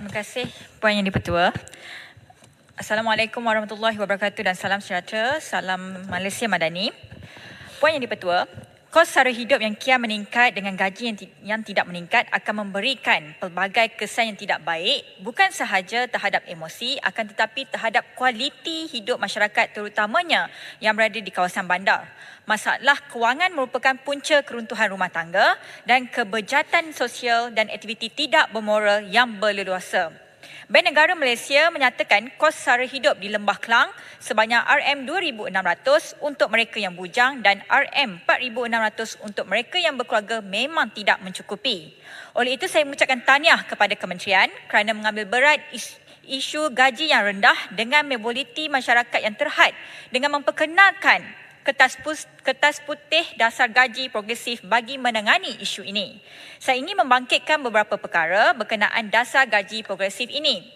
Terima kasih Puan Yang di-Pertua. Assalamualaikum warahmatullahi wabarakatuh dan salam sejahtera, salam Malaysia Madani. Puan Yang di-Pertua, kos sara hidup yang kian meningkat dengan gaji yang tidak meningkat akan memberikan pelbagai kesan yang tidak baik bukan sahaja terhadap emosi akan tetapi terhadap kualiti hidup masyarakat terutamanya yang berada di kawasan bandar. Masalah kewangan merupakan punca keruntuhan rumah tangga dan kebejatan sosial dan aktiviti tidak bermoral yang berleluasa. Bank Negara Malaysia menyatakan kos sara hidup di Lembah Kelang sebanyak RM2,600 untuk mereka yang bujang dan RM4,600 untuk mereka yang berkeluarga memang tidak mencukupi. Oleh itu saya mengucapkan tahniah kepada kementerian kerana mengambil berat isu gaji yang rendah dengan mobiliti masyarakat yang terhad dengan memperkenalkan Kertas putih dasar gaji progresif bagi menangani isu ini. Saya ingin membangkitkan beberapa perkara berkenaan dasar gaji progresif ini.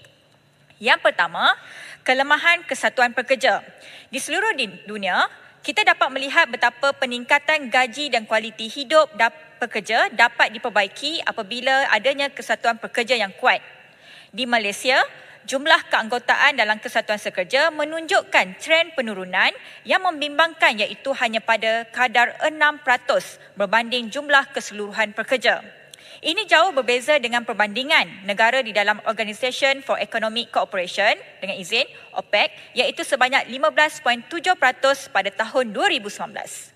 Yang pertama, kelemahan kesatuan pekerja. Di seluruh dunia, kita dapat melihat betapa peningkatan gaji dan kualiti hidup pekerja dapat diperbaiki apabila adanya kesatuan pekerja yang kuat. Di Malaysia, jumlah keanggotaan dalam kesatuan sekerja menunjukkan tren penurunan yang membimbangkan iaitu hanya pada kadar 6% berbanding jumlah keseluruhan pekerja. Ini jauh berbeza dengan perbandingan negara di dalam Organisation for Economic Cooperation dengan izin OPEC iaitu sebanyak 15.7% pada tahun 2019.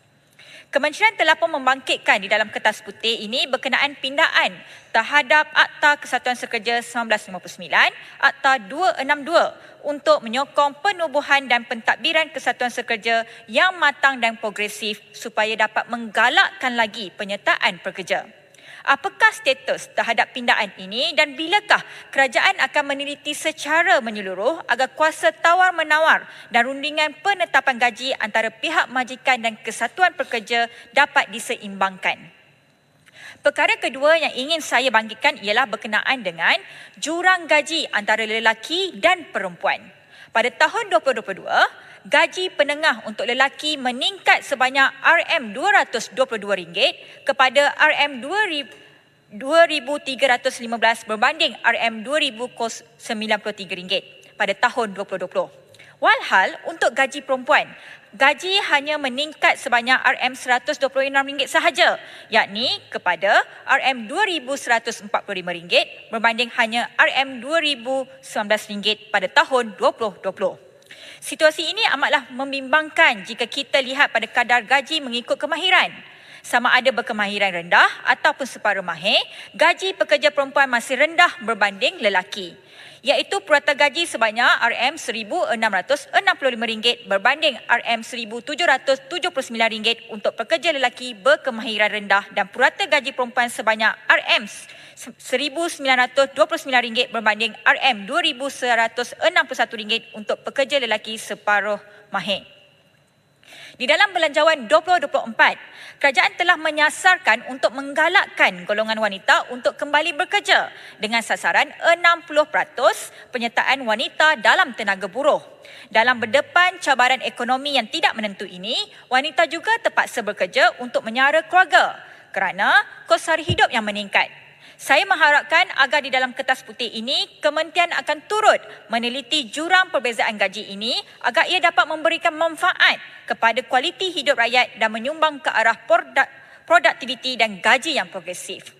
Kementerian telah pun membangkitkan di dalam kertas putih ini berkenaan pindaan terhadap Akta Kesatuan Sekerja 1959, Akta 262 untuk menyokong penubuhan dan pentadbiran kesatuan sekerja yang matang dan progresif supaya dapat menggalakkan lagi penyertaan pekerja. Apakah status terhadap pindaan ini dan bilakah kerajaan akan meneliti secara menyeluruh agar kuasa tawar-menawar dan rundingan penetapan gaji antara pihak majikan dan kesatuan pekerja dapat diseimbangkan? Perkara kedua yang ingin saya bangkitkan ialah berkenaan dengan jurang gaji antara lelaki dan perempuan. Pada tahun 2022, gaji penengah untuk lelaki meningkat sebanyak RM222 kepada RM2,315 berbanding RM2,093 pada tahun 2020. Walhal untuk gaji perempuan, gaji hanya meningkat sebanyak RM126 sahaja, yakni kepada RM2,145 berbanding hanya RM2,019 pada tahun 2020. Situasi ini amatlah membimbangkan jika kita lihat pada kadar gaji mengikut kemahiran. Sama ada berkemahiran rendah ataupun separuh mahir, gaji pekerja perempuan masih rendah berbanding lelaki, iaitu purata gaji sebanyak RM1,665 berbanding RM1,779 untuk pekerja lelaki berkemahiran rendah dan purata gaji perempuan sebanyak RM1,929 berbanding RM2,161 untuk pekerja lelaki separuh mahir. Di dalam Belanjawan 2024, kerajaan telah menyasarkan untuk menggalakkan golongan wanita untuk kembali bekerja dengan sasaran 60% penyertaan wanita dalam tenaga buruh. Dalam berdepan cabaran ekonomi yang tidak menentu ini, wanita juga terpaksa bekerja untuk menyara keluarga kerana kos sara hidup yang meningkat. Saya mengharapkan agar di dalam kertas putih ini, kementerian akan turut meneliti jurang perbezaan gaji ini agar ia dapat memberikan manfaat kepada kualiti hidup rakyat dan menyumbang ke arah produktiviti dan gaji yang progresif.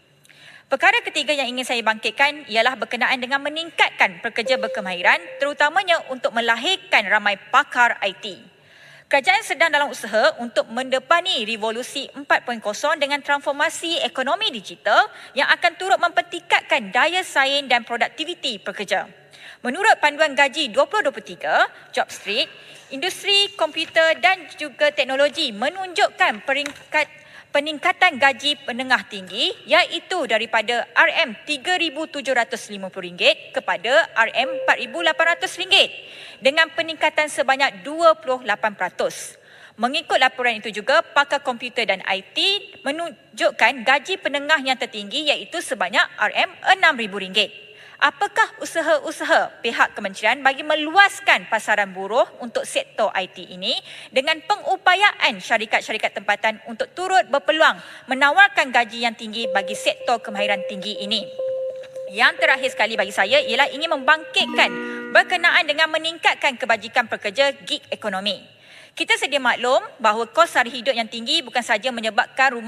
Perkara ketiga yang ingin saya bangkitkan ialah berkenaan dengan meningkatkan pekerja berkemahiran terutamanya untuk melahirkan ramai pakar IT. Kerajaan sedang dalam usaha untuk mendepani revolusi 4.0 dengan transformasi ekonomi digital yang akan turut mempertingkatkan daya saing dan produktiviti pekerja. Menurut panduan gaji 2023, JobStreet, industri komputer dan juga teknologi menunjukkan peningkatan gaji penengah tinggi iaitu daripada RM3,750 kepada RM4,800 dengan peningkatan sebanyak 28%. Mengikut laporan itu juga, pakar komputer dan IT menunjukkan gaji penengah yang tertinggi iaitu sebanyak RM6,000. Apakah usaha-usaha pihak kementerian bagi meluaskan pasaran buruh untuk sektor IT ini dengan pengupayaan syarikat-syarikat tempatan untuk turut berpeluang menawarkan gaji yang tinggi bagi sektor kemahiran tinggi ini? Yang terakhir sekali bagi saya ialah ingin membangkitkan berkenaan dengan meningkatkan kebajikan pekerja gig ekonomi. Kita sedia maklum bahawa kos sara hidup yang tinggi bukan sahaja menyebabkan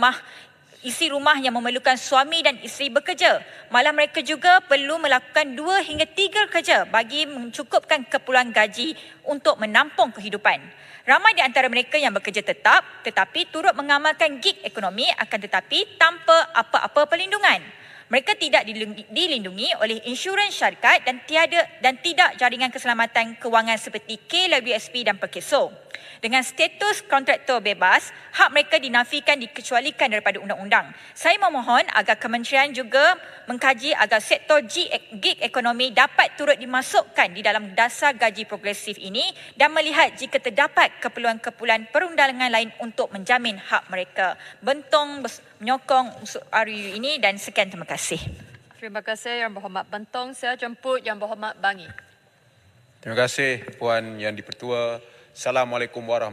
isi rumah yang memerlukan suami dan isteri bekerja. Malah mereka juga perlu melakukan 2 hingga 3 kerja bagi mencukupkan keperluan gaji untuk menampung kehidupan. Ramai di antara mereka yang bekerja tetap tetapi turut mengamalkan gig ekonomi akan tetapi tanpa apa-apa perlindungan. Mereka tidak dilindungi oleh insurans syarikat dan tidak jaringan keselamatan kewangan seperti KWSP dan Perkeso. Dengan status kontraktor bebas, hak mereka dinafikan dikecualikan daripada undang-undang. Saya memohon agar kementerian juga mengkaji agar sektor gig ekonomi dapat turut dimasukkan di dalam dasar gaji progresif ini dan melihat jika terdapat keperluan-keperluan perundangan lain untuk menjamin hak mereka. Bentong menyokong usul RUU ini dan sekian, terima kasih. Terima kasih Yang Berhormat Bentong. Saya jemput Yang Berhormat Bangi. Terima kasih Puan Yang di-Pertua. Assalamualaikum warahmatullahi